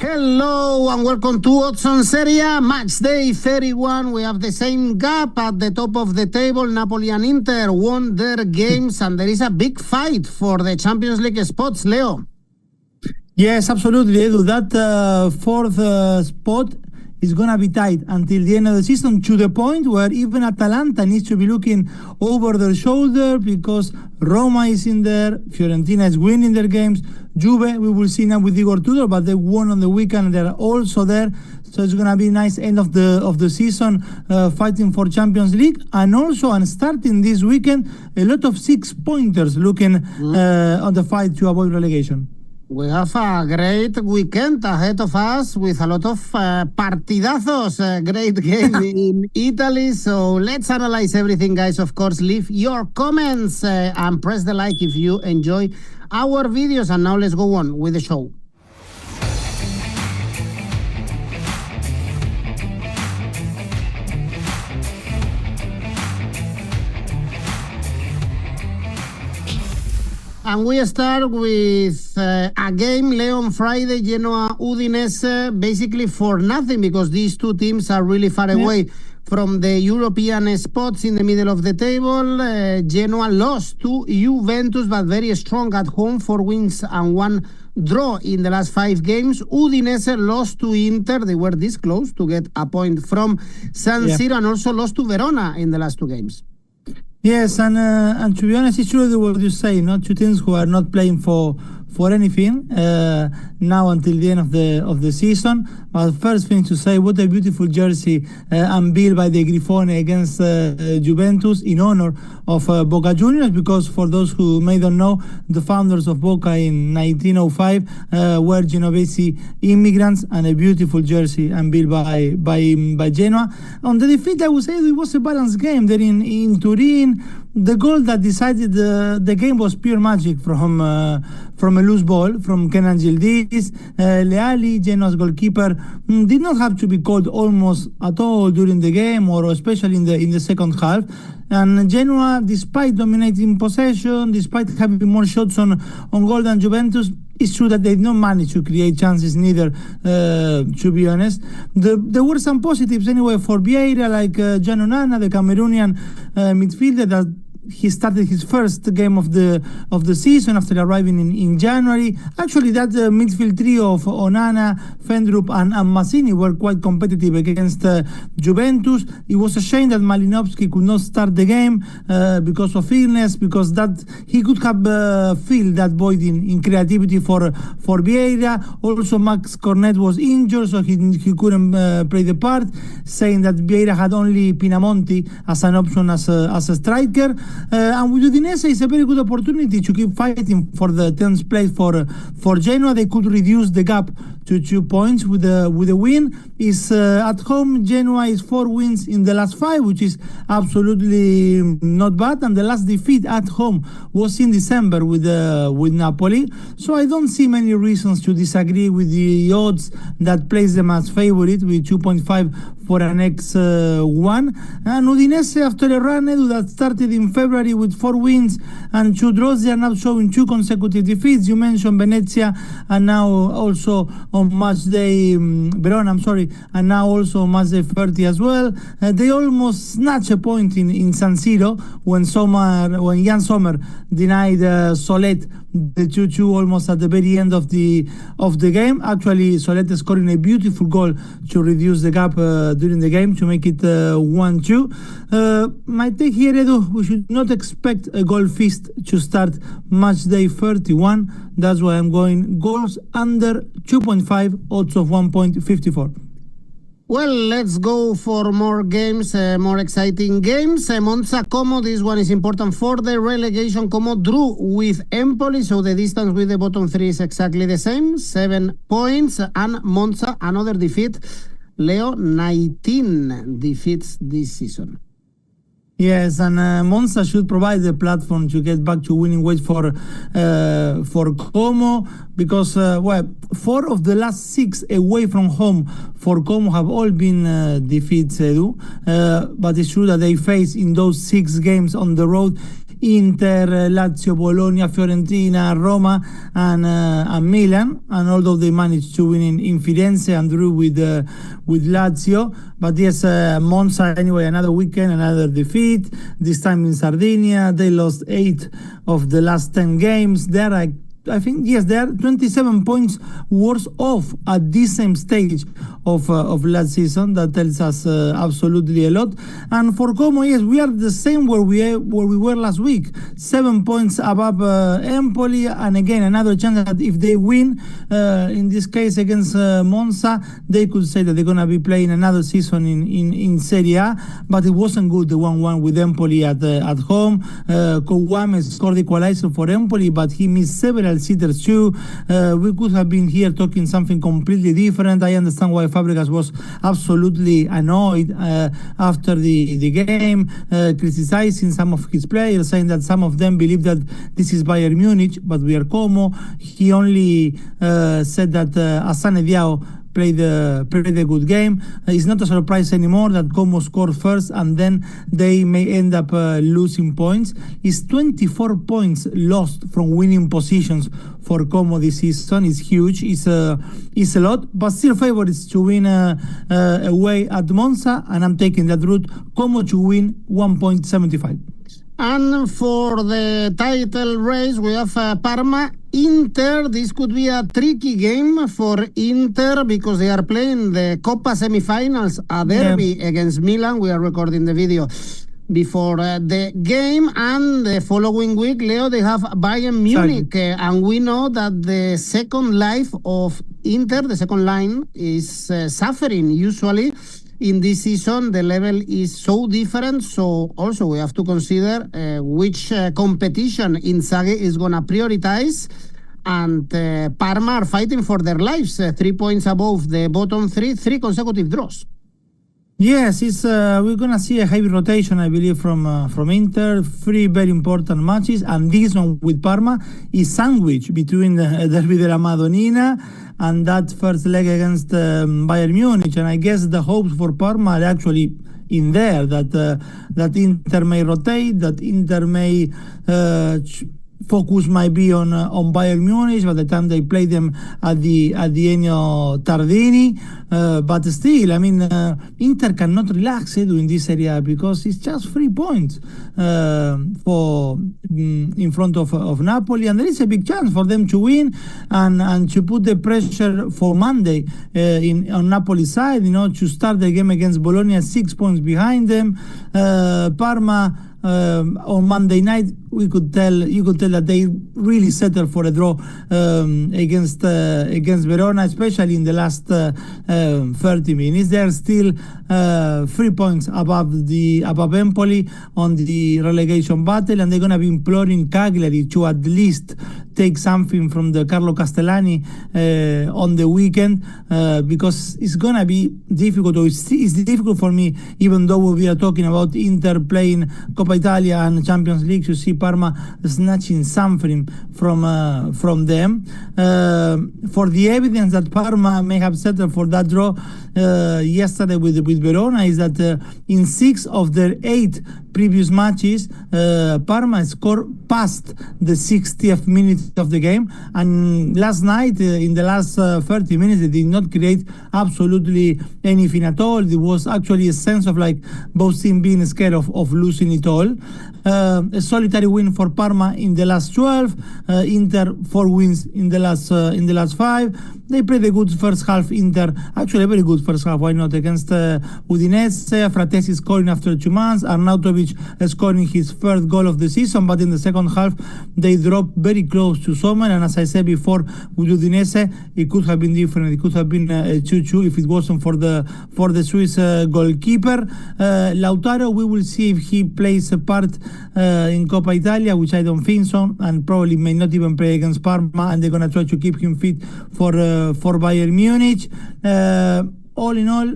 Hello and welcome to Odds on Serie A, Matchday 31. We have the same gap at the top of the table. Napoli and Inter won their games and there is a big fight for the Champions League spots, Leo. Yes, absolutely, Edu. That fourth spot is going to be tight until the end of the season, to the point where even Atalanta needs to be looking over their shoulder because Roma is in there, Fiorentina is winning their games, Juve, we will see now with Igor Tudor, but they won on the weekend and they're also there. So it's going to be a nice end of the season fighting for Champions League. And also, and starting this weekend, a lot of 6-pointers looking on the fight to avoid relegation. We have a great weekend ahead of us with a lot of partidazos, great game in Italy. So let's analyze everything, guys. Of course, leave your comments and press the like if you enjoy our videos. And now let's go on with the show. And we start with a game, Leo, on Friday, Genoa, Udinese, basically for nothing because these two teams are really far away from the European spots in the middle of the table. Genoa lost to Juventus, but very strong at home, 4 wins and 1 draw in the last 5 games. Udinese lost to Inter. They were this close to get a point from San Siro, and also lost to Verona in the last 2 games. Yes, and to be honest, it's true what you say. Not two teams who are not playing for anything now until the end of the season. But first thing to say, what a beautiful jersey unveiled by the Grifone against Juventus in honor of Boca Juniors, because for those who may don't know, the founders of Boca in 1905 were 𝐬𝐵Ce immigrants, and a beautiful jersey unveiled by Genoa. On the defeat, I would say it was a balanced game there in Turin. The goal that decided the game was pure magic from a loose ball from Kenan Yildiz. Leali, Genoa's goalkeeper, did not have to be called almost at all during the game, or especially in the second half. And Genoa, despite dominating possession, despite having more shots on goal than Juventus, it's true that they did not manage to create chances neither, to be honest. There were some positives anyway for Vieira, like Jan Onana, the Cameroonian midfielder, that he started his first game of the season after arriving in January. Actually, that midfield trio of Onana, Fendrup and Mazzini were quite competitive against Juventus. It was a shame that Malinowski could not start the game because of illness, because that he could have filled that void in creativity for Vieira. Also, Max Cornet was injured, so he couldn't play the part, saying that Vieira had only Pinamonti as an option as a striker. And with Udinese, it's a very good opportunity to keep fighting for the 10th place for Genoa. They could reduce the gap to 2 points with a win. Is at home, Genoa is 4 wins in the last 5, which is absolutely not bad. And the last defeat at home was in December with Napoli. So I don't see many reasons to disagree with the odds that place them as favorite with 2.5 for an 𝐿1. And Udinese, after a run, Edu, that started in February with 4 wins and 2 draws, they are now showing 2 consecutive defeats. You mentioned Venezia, and now also on Matchday, Verona, and now also on Matchday 30 as well. They almost snatched a point in San Siro when Jan Sommer denied Solet the 2-2 almost at the very end of the game. Actually, Solet scoring a beautiful goal to reduce the gap during the game to make it 1-2. My take here, Edu, we should not expect a goal feast to start Matchday 31. That's why I'm going goals under 2.5, odds of 1.54. Well, let's go for more games, more exciting games. Monza 𝐿𝐵𝐺𝐸, this one is important for the relegation. 𝐿𝐵𝐺𝐸 drew with Empoli, so the distance with the bottom 3 is exactly the same, 7 points. And Monza, another defeat. Leo, 19 defeats this season. Yes, and Monza should provide the platform to get back to winning ways for 𝐿𝐵𝐺𝐸, because 4 of the last 6 away from home for 𝐿𝐵𝐺𝐸 have all been defeats, Edu. But it's true that they face in those 6 games on the road Inter, Lazio, Bologna, Fiorentina, Roma, and Milan. And although they managed to win in Firenze and drew with Lazio, but yes, Monza anyway, another weekend, another defeat. This time in Sardinia, they lost 8 of the last 10 games. I think, yes, they are 27 points worse off at this same stage of last season. That tells us absolutely a lot. And for Como, yes, we are the same where we were last week, 7 points above Empoli. And again, another chance that if they win, in this case against Monza, they could say that they're going to be playing another season in Serie A. But it wasn't good, the 1-1 with Empoli at home. 𝐿𝐭𝐴 scored the equalizer for Empoli, but he missed several sitters too. We could have been here talking something completely different. I understand why Fabregas was absolutely annoyed after the game, criticizing some of his players, saying that some of them believe that this is Bayern Munich, but we are Como. He only said that 𝐜𝐨𝐧𝐧𝐞𝐜 played a good game. It's not a surprise anymore that Como scored first and then they may end up losing points. It's 24 points lost from winning positions for Como this season. It's huge. It's a lot, but still favorites to win away at Monza, and I'm taking that route. Como to win 1.75. And for the title race, we have Parma Inter. This could be a tricky game for Inter because they are playing the Coppa semifinals, a derby against Milan. We are recording the video before the game, and the following week, Leo, they have Bayern Munich, and we know that the second life of Inter, the second line, is suffering usually. In this season, the level is so different, so also we have to consider which competition 𝐿𝐴𝐧𝐧𝐞𝐿 is going to prioritize. And Parma are fighting for their lives, 3 points above the bottom three consecutive draws. Yes, we're going to see a heavy rotation, I believe, from Inter. 3 very important matches, and this one with Parma is sandwiched between the Derby della Madonnina and that first leg against Bayern Munich. And I guess the hopes for Parma are actually in there, that Inter may rotate, that Inter may focus might be on Bayern Munich by the time they play them at the Ennio Tardini. But still, I mean, Inter cannot relax during this Serie A because it's just 3 points in front of Napoli, and there is a big chance for them to win and to put the pressure for Monday on Napoli's side, to start the game against Bologna 6 points behind them. Parma on Monday night, you could tell that they really settled for a draw against Verona, especially in the last 30 minutes. They're still 3 points above Empoli on the relegation battle, and they're going to be imploring Cagliari to at least take something from the Carlo Castellani on the weekend, because it's going to be difficult, or it's difficult for me, even though we are talking about Inter playing Coppa Italia and Champions League, to see Parma snatching something from them. For the evidence that Parma may have settled for that draw yesterday with Verona is that in 6 of their 8 previous matches, Parma scored past the 60th minute of the game, and last night in the last 30 minutes they did not create absolutely anything at all. There was actually a sense of like both teams being scared of losing it all. A solitary win for Parma in the last 12. Inter 4 wins in the last 5. They played a good first half. Inter actually a very good first half. Why not, against Udinese? Fratesi scoring after 2 months. Arnautovic scoring his first goal of the season. But in the second half, they dropped very close to Sommer. And as I said before, with Udinese, it could have been different. It could have been 2-2 if it wasn't for the Swiss goalkeeper. Lautaro, we will see if he plays a part in Coppa Italia, which I don't think so, and probably may not even play against Parma, and they're going to try to keep him fit for Bayern Munich. All in all,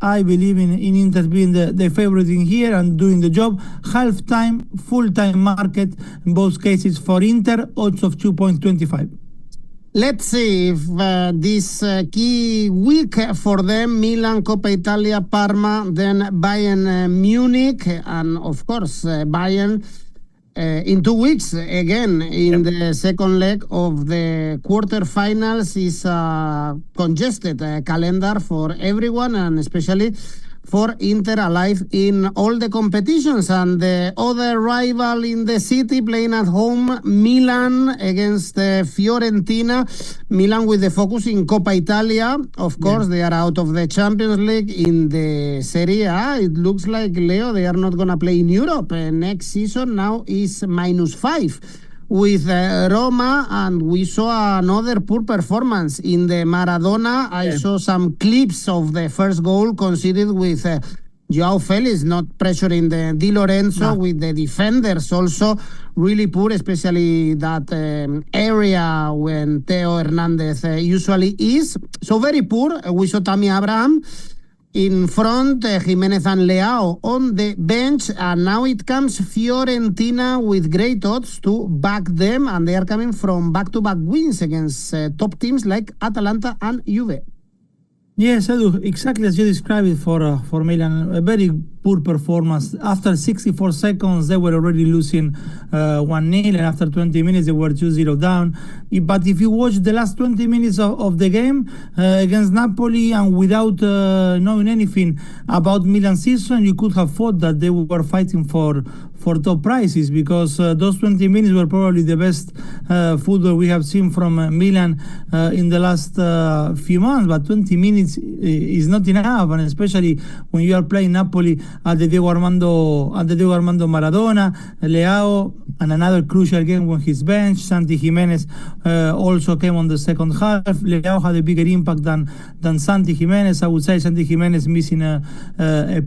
I believe in Inter being the favorite in here and doing the job. Half-time, full-time market in both cases for Inter, odds of 2.25. Let's see if this key week for them, Milan, Coppa Italia, Parma, then Bayern Munich, and of course Bayern in 2 weeks, again, in the second leg of the quarterfinals, is a congested calendar for everyone, and especially for Inter, alive in all the competitions. And the other rival in the city, playing at home, Milan against Fiorentina. Milan with the focus in Coppa Italia. Of course, they are out of the Champions League. In the Serie A, it looks like, Leo, they are not going to play in Europe. Next season now is -5 with Roma, and we saw another poor performance in the Maradona. I saw some clips of the first goal conceded with João Félix not pressuring the Di Lorenzo, with the defenders also really poor, especially that area when Theo Hernandez usually is. So very poor. We saw Tammy Abraham in front, Jimenez and Leao on the bench, and now it comes Fiorentina with great odds to back them, and they are coming from back-to-back wins against top teams like Atalanta and Juve. Yes, Edu, exactly as you described it for Milan. A very poor performance. After 64 seconds, they were already losing 1-0, and after 20 minutes, they were 2-0 down. But if you watch the last 20 minutes of the game against Napoli, and without knowing anything about Milan's season, you could have thought that they were fighting for top prizes, because those 20 minutes were probably the best football we have seen from Milan in the last few months. But 20 minutes is not enough, and especially when you are playing Napoli at the Diego Armando Maradona. Leao, and another crucial game when he's benched. Santi Jimenez also came on the second half. Leao had a bigger impact than Santi Jimenez. I would say Santi Jimenez missing a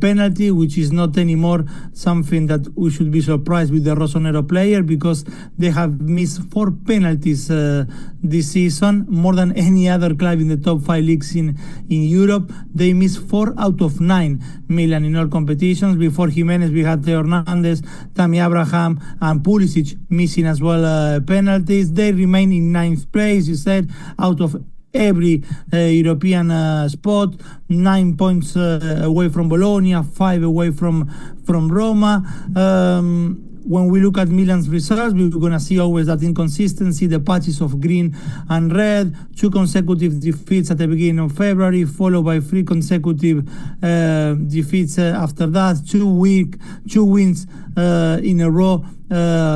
penalty, which is not anymore something that we should be surprised with the Rossonero player, because they have missed 4 penalties this season, more than any other club in the top 5 leagues in Europe. They missed 4 out of 9, Milan, in all competitions. Before Jimenez, we had Theo Hernandez, Tammy Abraham, and Pulisic missing as well penalties. They remain in 9th place, you said, out of every European spot, 9 points away from Bologna, 5 away from Roma. When we look at Milan's results, we're going to see always that inconsistency, the patches of green and red, 2 consecutive defeats at the beginning of February, followed by 3 consecutive defeats after that, 2 wins in a row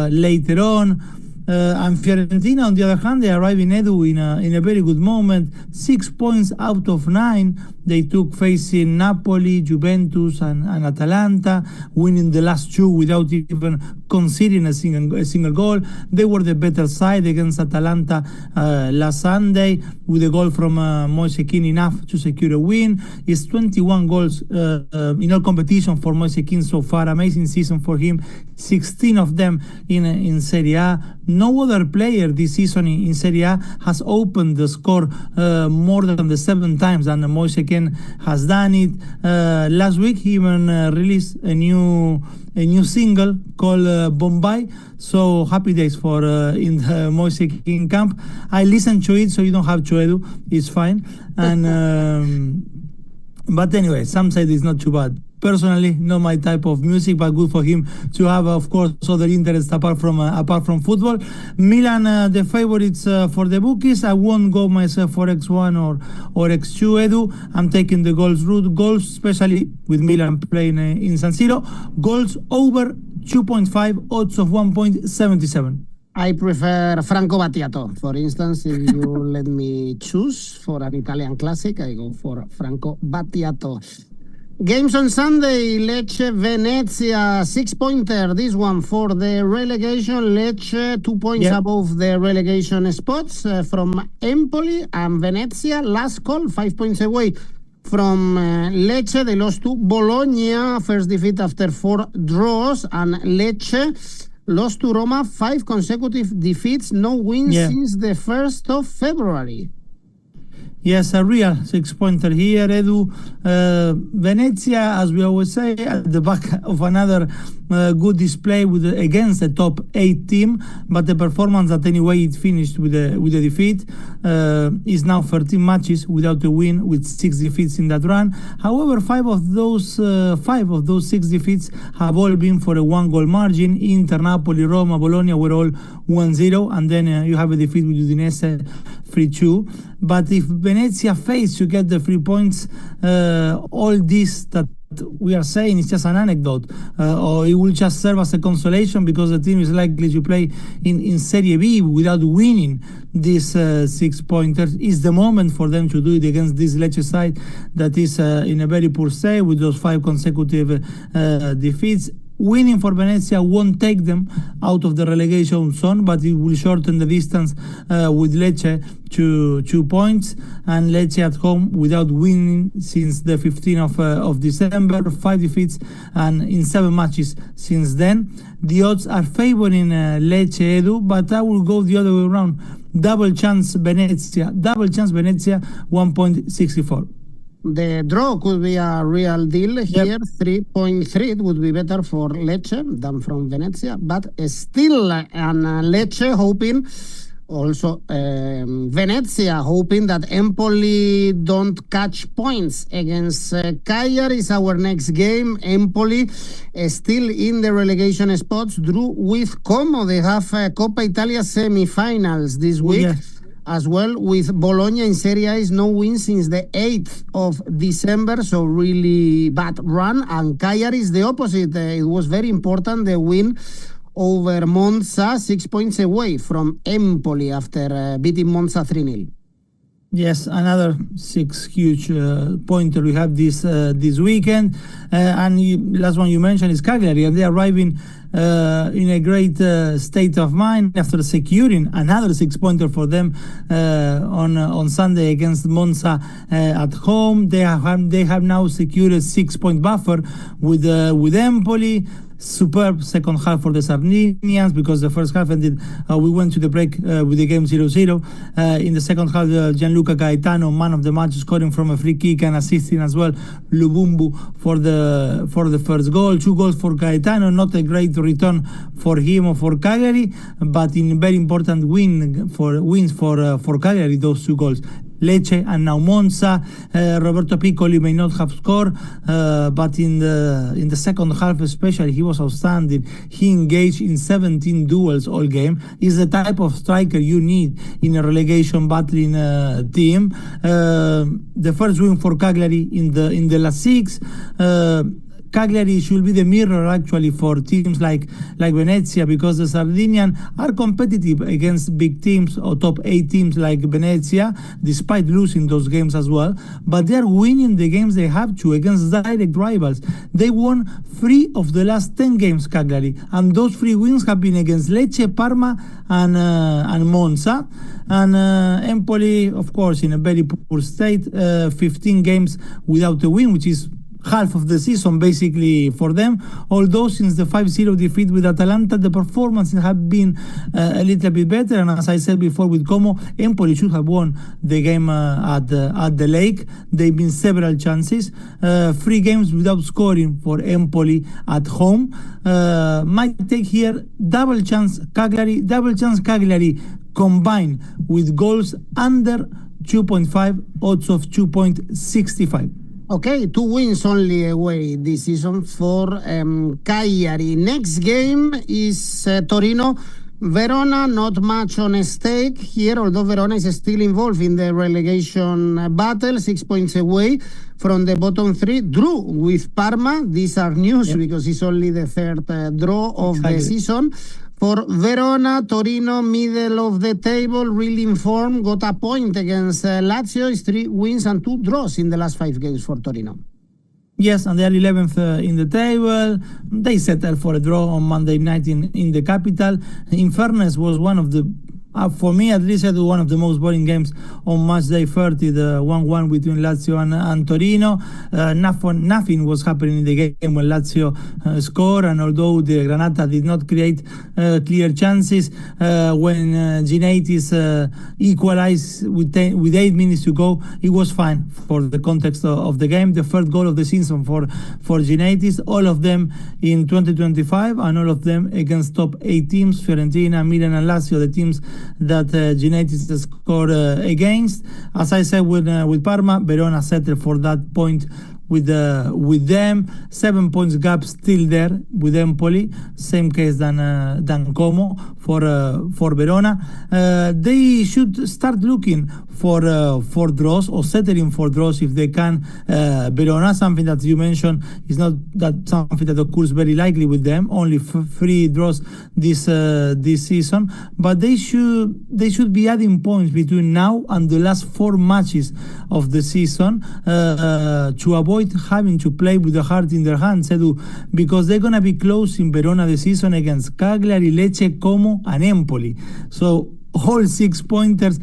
later on. And Fiorentina, on the other hand, they arrive in Edu in a very good moment. 6 points out of 9. They took facing Napoli, Juventus, and Atalanta, winning the last 2 without even conceding a single goal. They were the better side against Atalanta last Sunday, with a goal from 𝐬𝐭𝐚𝐲 enough to secure a win. It's 21 goals in all competition for 𝐬𝐭𝐚𝐲 so far. Amazing season for him. 16 of them in Serie A. No other player this season in Serie A has opened the score more than the 7 times than 𝐬𝐭𝐚𝐲 has done it. Last week he even released a new single called 𝗵𝗵𝗿𝗀. So happy days for in the 𝐬𝐭𝐚𝐲 camp. I listened to it, so you don't have to, Edu. It's fine. And but anyway, some say it's not too bad. Personally, not my type of music, but good for him to have, of course, other interests apart from football. Milan, the favorites for the bookies. I won't go myself for X1 or X2, Edu. I'm taking the goals route. Goals, especially with Milan playing in San Siro. Goals over 2.5, odds of 1.77. I prefer Franco Battiato. For instance, if you let me choose for an Italian classic, I go for Franco Battiato. Games on Sunday, Lecce, Venezia, 6-pointer, this one for the relegation. Lecce, 2 points above the relegation spots from Empoli, and Venezia, last call, 5 points away from Lecce. They lost to Bologna, first defeat after 4 draws, and Lecce lost to Roma, 5 consecutive defeats, no wins since the 1st of February. Yes, a real 6-pointer here, Edu. Venezia, as we always say, at the back of another good display against the top 8 team, but the performance that anyway it finished with a defeat is now 13 matches without a win, with 6 defeats in that run. However, 5 of those 6 defeats have all been for a 1-goal margin. Inter, Napoli, Roma, Bologna were all 1-0, and then you have a defeat with Udinese 3-2. But if Venezia fails to get the 3 points, all this that we are saying is just an anecdote, or it will just serve as a consolation, because the team is likely to play in Serie B without winning this 6-pointer. Is the moment for them to do it against this Lecce side that is in a very poor state with those 5 consecutive defeats. Winning for Venezia won't take them out of the relegation zone, but it will shorten the distance with Lecce to 2 points, and Lecce at home without winning since the 15th of December, 5 defeats and in 7 matches since then. The odds are favoring Lecce, Edu, but I will go the other way around. Double chance Venezia, 1.64. The draw could be a real deal here. 3.3. It would be better for Lecce than from Venezia, but still, and Lecce hoping, also Venezia hoping that Empoli don't catch points against Cagliari. Is our next game. Empoli still in the relegation spots, drew with Como. They have Coppa Italia semi-finals this week. Yes. As well, with Bologna in Serie A is no win since the 8th of December, so really bad run. And Cagliari is the opposite. It was very important, the win over Monza, 6 points away from Empoli after beating Monza 3-0. Yes, another 6 huge pointer we have this weekend. And last one you mentioned is Cagliari, and they are arriving in a great state of mind after securing another 6-pointer for them on Sunday against Monza at home. They have now secured a 6-point buffer with Empoli. Superb second half for the Sardinians, because the first half ended, we went to the break with the game 0-0. In the second half, Gianluca Gaetano, man of the match, scoring from a free kick and assisting as well 𝐿𝐵𝐵𝐵 for the first goal. 2 goals for Gaetano, not a great return for him or for Cagliari, but in very important wins for Cagliari, those 2 goals. Lecce and now Monza. Roberto Piccoli may not have scored, but in the second half especially, he was outstanding. He engaged in 17 duels all game. He's the type of striker you need in a relegation battling team. The first win for Cagliari in the last 6. Cagliari should be the mirror actually for teams like Venezia, because the Sardinian are competitive against big teams or top 8 teams like Venezia, despite losing those games as well. But they are winning the games they have to against direct rivals. They won 3 of the last 10 games, Cagliari, and those 3 wins have been against Lecce, Parma, and Monza. And Empoli, of course, in a very poor state, 15 games without a win, which is half of the season basically for them. Although since the 5-0 defeat with Atalanta, the performances have been a little bit better. And as I said before with Como, Empoli should have won the game at the Lake. They've been several chances. 3 games without scoring for Empoli at home. Might take here double chance Cagliari combined with goals under 2.5, odds of 2.65. Okay, 2 wins only away this season for Cagliari. Next game is Torino. Verona, not much on stake here, although Verona is still involved in the relegation battle, 6 points away from the bottom 3. Drew with Parma. These are news because it's only the 3rd draw of the season. For Verona, Torino, middle of the table, really informed, got a point against Lazio. It's 3 wins and 2 draws in the last 5 games for Torino. Yes, and they are 11th in the table. They settled for a draw on Monday night in the capital. In fairness, was one of the for me at least, it was one of the most boring games on Matchday 30, the 1-1 between Lazio and Torino. Nothing was happening in the game when Lazio scored, and although the Granata did not create clear chances, when 𝐬𝐭𝐴𝐺 equalized with 8 minutes to go, it was fine for the context of the game. The first goal of the season for 𝐬𝐭𝐴𝐺, all of them in 2025, and all of them against top 8 teams, Fiorentina, Milan and Lazio, the teams that 𝐬𝐭𝐴𝐺 scored against. As I said with Parma, Verona settled for that point with them. 7 points gap still there with Empoli, same case than 𝐿𝐵𝐵𝐴 for Verona. They should start looking for draws or settling for draws if they can. Verona, something that you mentioned, is not that something that occurs very likely with them. Only 3 draws this season, but they should be adding points between now and the last 4 matches of the season to avoid having to play with the heart in their hands, Edu, because they're gonna be closing Verona the season against Cagliari, Lecce, 𝐿𝐵𝐴 and Empoli. So all 6 pointers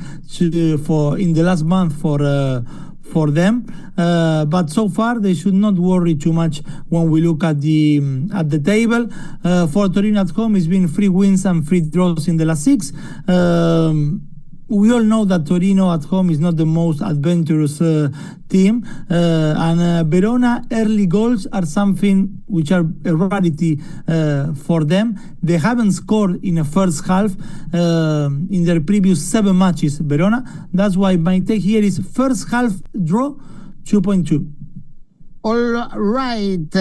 for in the last month for them, but so far they should not worry too much when we look at the table. For Torino at home, it's been 3 wins and 3 draws in the last 6. We all know that Torino at home is not the most adventurous team, and Verona early goals are something which are a rarity for them. They haven't scored in the first half in their previous 7 matches, Verona. That's why my take here is first half draw, 2.2. All right,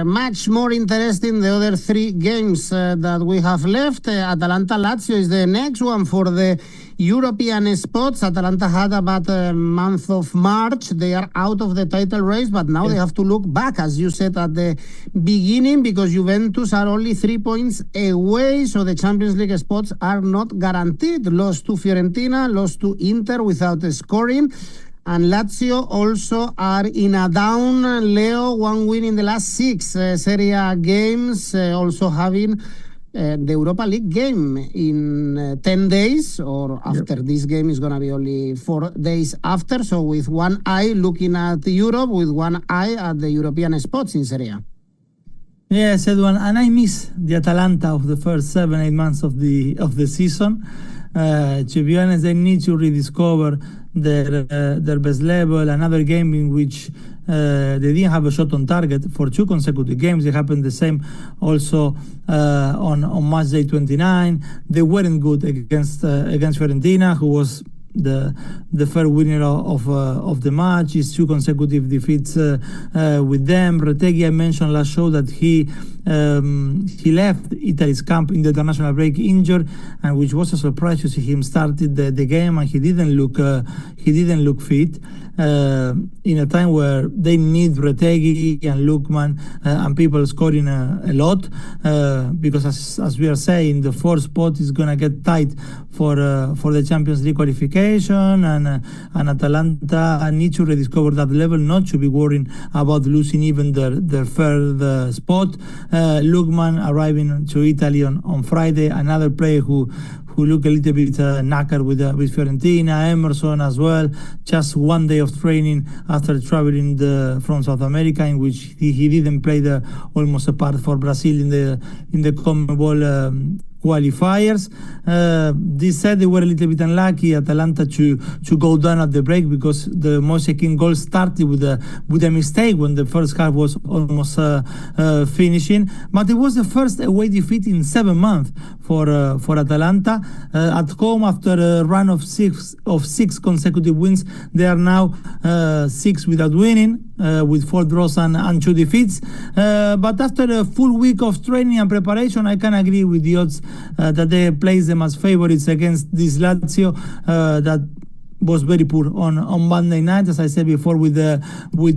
much more interesting the other 3 games that we have left. Atalanta-Lazio is the next one for the European spots. Atalanta had a bad month of March. They are out of the title race, but now they have to look back, as you said at the beginning, because Juventus are only 3 points away, so the Champions League spots are not guaranteed. Lost to Fiorentina, lost to Inter without scoring. And Lazio also are in a down. Leo, 1 win in the last 6 Serie A games, also having the Europa League game in 10 days, or after this game is going to be only 4 days after. So with one eye looking at Europe, with one eye at the European spots in Serie A. Yes, Edwin, and I miss the Atalanta of the first 7-8 months of the season. To be honest, they need to rediscover their best level. Another game in which they didn't have a shot on target for 2 consecutive games. It happened the same also on Matchday 29. They weren't good against Fiorentina, who was the fair winner of the match. Is 2 consecutive defeats with them. Retegui, I mentioned last show that he left Italy's camp in the international break injured, and which was a surprise to see him started the game, and he didn't look fit in a time where they need Retegui and Lookman and people scoring a lot, because as we are saying, the 4th spot is gonna get tight for the Champions League qualification, and Atalanta need to rediscover that level, not to be worrying about losing even their 3rd spot. Lookman arriving to Italy on Friday, another player who look a little bit knackered with Fiorentina. Emerson as well, just 1 day of training after traveling from South America, in which he didn't play almost a part for Brazil in the 𝐿𝐵𝐴 qualifiers. This said, they were a little bit unlucky, Atalanta, to go down at the break, because the 𝐬𝐭𝐴𝐺 goal started with a mistake when the first half was almost finishing. But it was the first away defeat in 7 months for Atalanta. At home, after a run of 6 consecutive wins, they are now 6 without winning, with 4 draws and 2 defeats. But after a full week of training and preparation, I can agree with the odds that they place them as favorites against this Lazio, that was very poor on Monday night, as I said before, with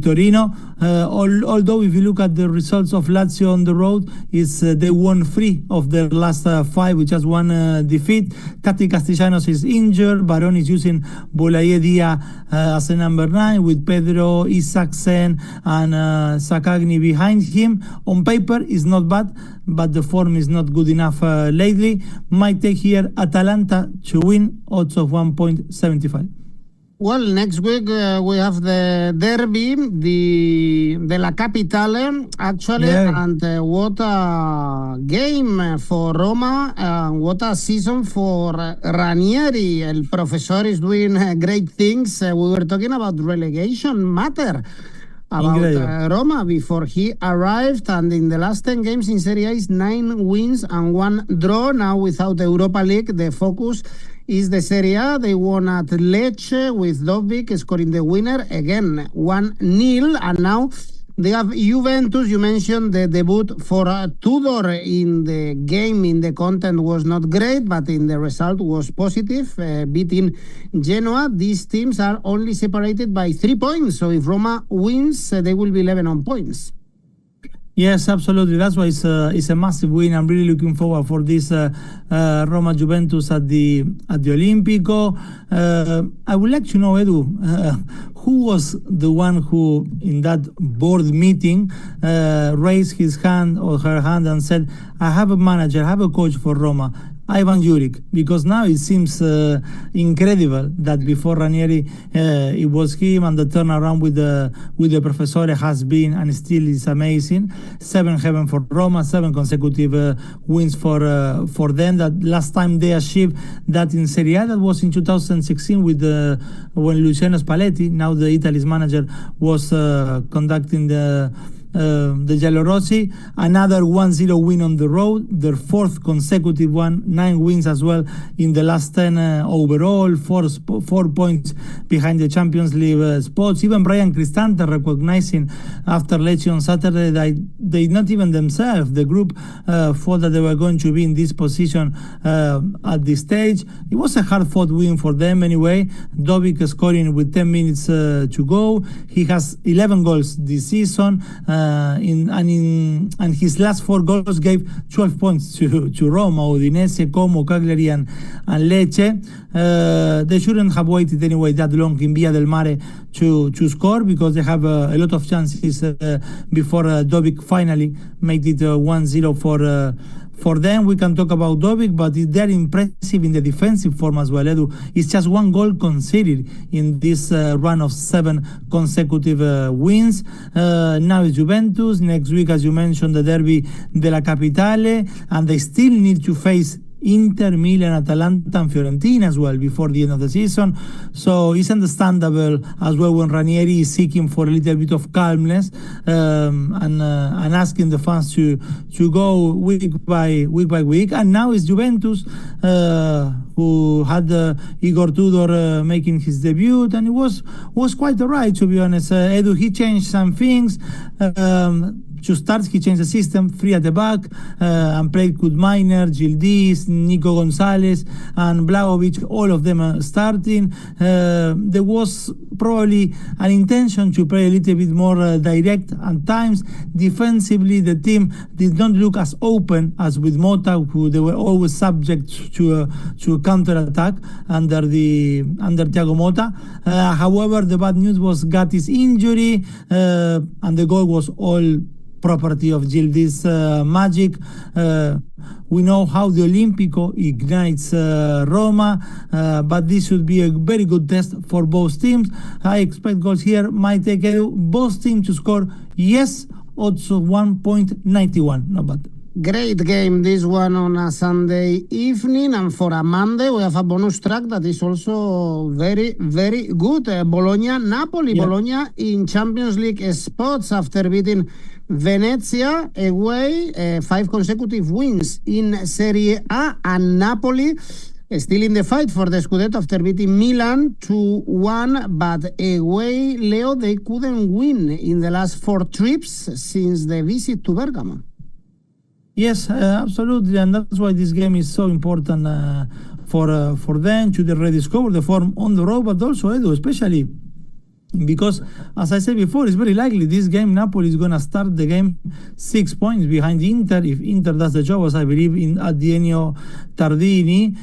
Torino. Although if you look at the results of Lazio on the road, they won 3 of their last 5 with just 1 defeat. 𝐋𝐞𝐿 Castellanos is injured. Verona is using 𝗀𝗲𝗂 as a number 9 with Pedro, Isaacsen and 𝗀𝐶𝐭 behind him. On paper is not bad, but the form is not good enough lately. Might take here Atalanta to win, odds of 1.75. Well, next week we have the derby, the La Capitale, actually, and what a game for Roma, what a season for Ranieri. El Professor is doing great things. We were talking about relegation matter, about Roma before he arrived, and in the last 10 games in Serie A is 9 wins and 1 draw. Now without the Europa League, the focus is the Serie A. They won at Lecce with 𝗀𝗵𝗿𝗀 scoring the winner, again 1-0, and now they have Juventus. You mentioned the debut for Tudor in the game. In the content was not great, but in the result was positive, beating Genoa. These teams are only separated by 3 points, so if Roma wins, they will be 11 on points. Yes, absolutely. That's why it's a massive win. I'm really looking forward for this Roma Juventus at the Olimpico. I would like to know, Edu, who was the one who, in that board meeting, raised his hand or her hand and said, "I have a manager, I have a coach for Roma, Ivan Juric," because now it seems incredible that before Ranieri it was him, and the turnaround with the Professore has been and still is amazing. 7 heaven for Roma, 7 consecutive wins for them. That last time they achieved that in Serie A, that was in 2016 with when Luciano Spalletti, now the Italy's manager, was conducting the giallorossi. Another 1-0 win on the road, their 4th consecutive one, 9 wins as well in the last 10 overall, 4 points behind the Champions League spots. Even Brian Cristante recognizing after Lecce on Saturday that they not even themselves, the group, thought that they were going to be in this position at this stage. It was a hard-fought win for them anyway. 𝗀𝗵𝗂 scoring with 10 minutes to go. He has 11 goals this season. And his last 4 goals gave 12 points to Roma, Udinese, 𝐿𝐭𝐵𝐿, Cagliari and Lecce. They shouldn't have waited anyway that long in Via del Mare to score, because they have a lot of chances before 𝗀𝗵𝗂 finally made it 1-0 for them. We can talk about 𝗀𝗵𝗂, but they're impressive in the defensive form as well, Edu. It's just 1 goal conceded in this run of 7 consecutive wins. Now it's Juventus. Next week, as you mentioned, the derby de la Capitale, and they still need to face Inter, Milan, Atalanta and Fiorentina as well before the end of the season. So it's understandable as well when Ranieri is seeking for a little bit of calmness and asking the fans to go week by week. And now it's Juventus who had Igor Tudor making his debut, and it was quite alright, to be honest. Edu, he changed some things. To start, he changed the system, 3 at the back, and played with Miner, 𝐜𝐨𝐧𝐧𝐸, Nico Gonzalez, and 𝗏𝗏𝗏𝗏, all of them starting. There was probably an intention to play a little bit more direct at times. Defensively, the team did not look as open as with Mota, who they were always subject to a counter-attack under Thiago Motta. However, the bad news was Gatti's injury, and the goal was all property of 𝐿𝐵𝐴𝐺𝐵's magic. We know how the Olimpico ignites Roma, but this should be a very good test for both teams. I expect goals here. Might take both teams to score, yes, odds of 1.91. Not bad. Great game, this one on a Sunday evening, and for a Monday we have a bonus track that is also very, very good. Bologna, Napoli. Yeah. Bologna in Champions League spots after beating Venezia away, 5 consecutive wins in Serie A, and Napoli still in the fight for the Scudetto after beating Milan 2-1, but away, Leo, they couldn't win in the last 4 trips since the visit to Bergamo. Yes, absolutely, and that's why this game is so important for them to rediscover the form on the road, but also Edu, especially because, as I said before, it's very likely this game Napoli is going to start the game 6 points behind Inter if Inter does the job, as I believe at the Ennio Tardini.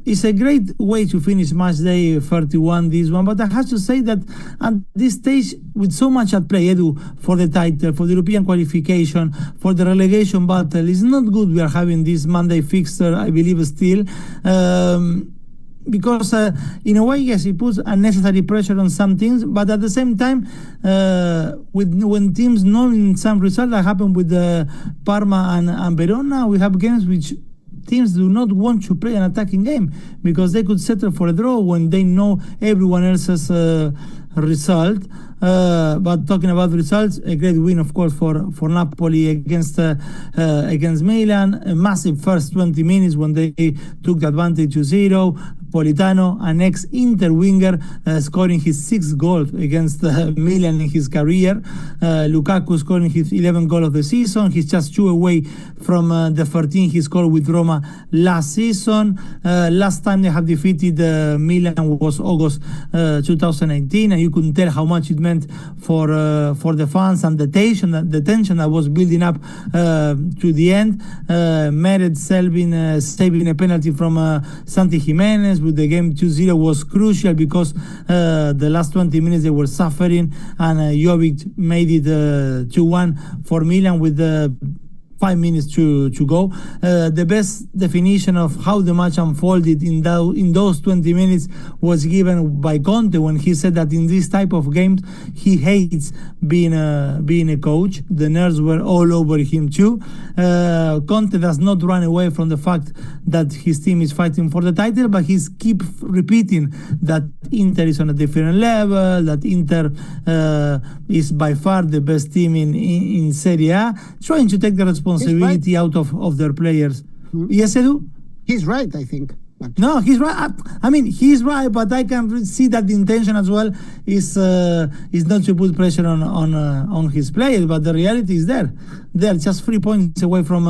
It's a great way to finish match day 31, this one, but I have to say that at this stage, with so much at play, Edu, for the title, for the European qualification, for the relegation battle, it's not good we are having this Monday fixture, I believe, still. Because in a way, yes, it puts unnecessary pressure on some teams, but at the same time, when teams know in some results that happened with Parma and Verona, we have games which teams do not want to play an attacking game because they could settle for a draw when they know everyone else's result. But talking about results, a great win, of course, for Napoli against Milan. A massive first 20 minutes when they took the advantage to 0. Politano, an ex-Inter winger, scoring his 6th goal against Milan in his career. Lukaku scoring his 11th goal of the season. He's just 2 away from the 13 he scored with Roma last season. Last time they have defeated Milan was August 2018, and you couldn't tell how much it meant for the fans and the tension that was building up to the end. Meret saving a penalty from Santi Jimenez with the game 2-0 was crucial because the last 20 minutes they were suffering, and 𝐬𝐭𝐵 made it 2-1 for Milan with 5 minutes to go. The best definition of how the match unfolded in those 20 minutes was given by Conte when he said that in this type of games he hates being a coach. The nerves were all over him too. Conte does not run away from the fact that his team is fighting for the title, but he keeps repeating that Inter is on a different level, that Inter is by far the best team in Serie A, trying to take the responsibility out of their players. Yes, Edu? He's right, I think. No, he's right. I mean, he's right, but I can see that the intention as well is not to put pressure on his players. But the reality is they're just 3 points away from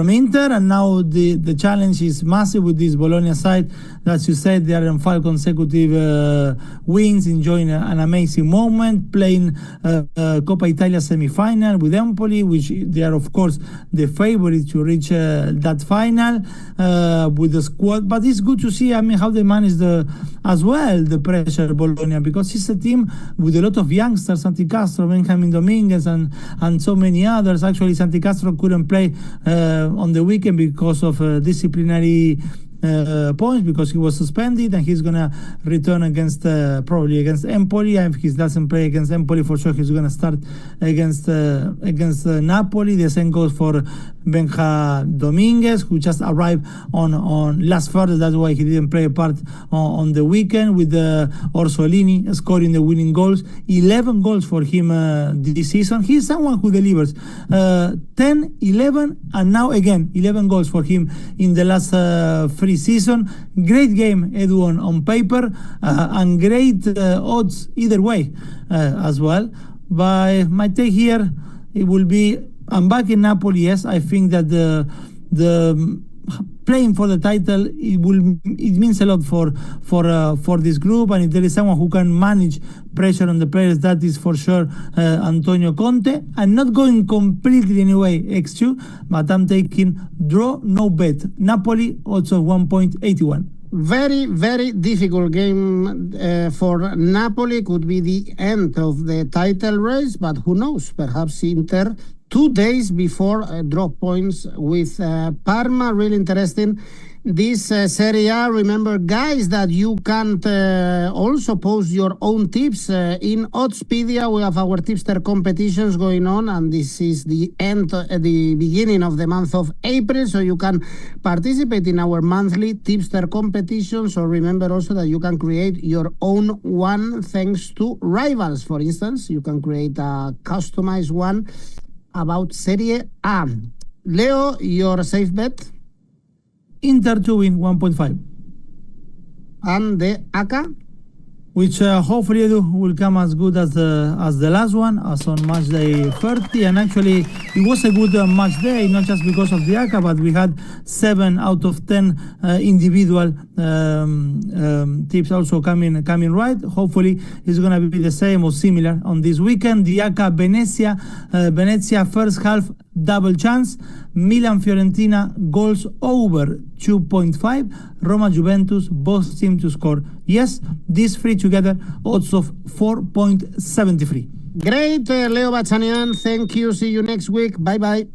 Inter, and now the challenge is massive with this Bologna side. As you said, they are in 5 consecutive wins, enjoying an amazing moment, playing Coppa Italia semi-final with Empoli, which they are of course the favorite to reach that final with the squad. But it's good to see, I mean, how they manage the pressure Bologna, because it's a team with a lot of youngsters, Santi Castro, Benjamin Dominguez, and so many others. Actually, Santi Castro couldn't play on the weekend because of disciplinary points, because he was suspended, and he's gonna return probably against Empoli. And if he doesn't play against Empoli, for sure he's gonna start against Napoli. The same goes for Benja Dominguez, who just arrived on last Friday. That's why he didn't play a part on the weekend, with Orsolini scoring the winning goals. 11 goals for him this season. He's someone who delivers. 10, 11, and now again 11 goals for him in the last 3 seasons. Great game, Edu, on paper, and great odds either way as well. By my take here, it will be, I'm back in Napoli. Yes, I think that the playing for the title, it means a lot for this group, and if there is someone who can manage pressure on the players, that is for sure Antonio Conte. I'm not going completely anyway 𝐻𝐿, but I'm taking draw, no bet. Napoli also 1.81. Very, very difficult game for Napoli. Could be the end of the title race, but who knows? Perhaps Inter 2 days before drop points with Parma. Really interesting. This Serie A. Remember, guys, that you can also post your own tips in Oddspedia. We have our tipster competitions going on, and this is the beginning of the month of April, so you can participate in our monthly tipster competition. So remember also that you can create your own one thanks to rivals. For instance, you can create a customized one about Serie A. Leo, your safe bet? Inter to win 1.5. And the ACCA? which hopefully Edu will come as good as the last one, as on match day 30. And actually, it was a good match day, not just because of the ACCA, but we had 7 out of 10 individual tips also coming right. Hopefully, it's going to be the same or similar on this weekend. The ACCA Venezia first half double chance. Milan Fiorentina goals over 2.5. Roma Juventus, both teams to score. Yes, these 3 together, odds of 4.73. Great, Leo Bachanian. Thank you. See you next week. Bye-bye.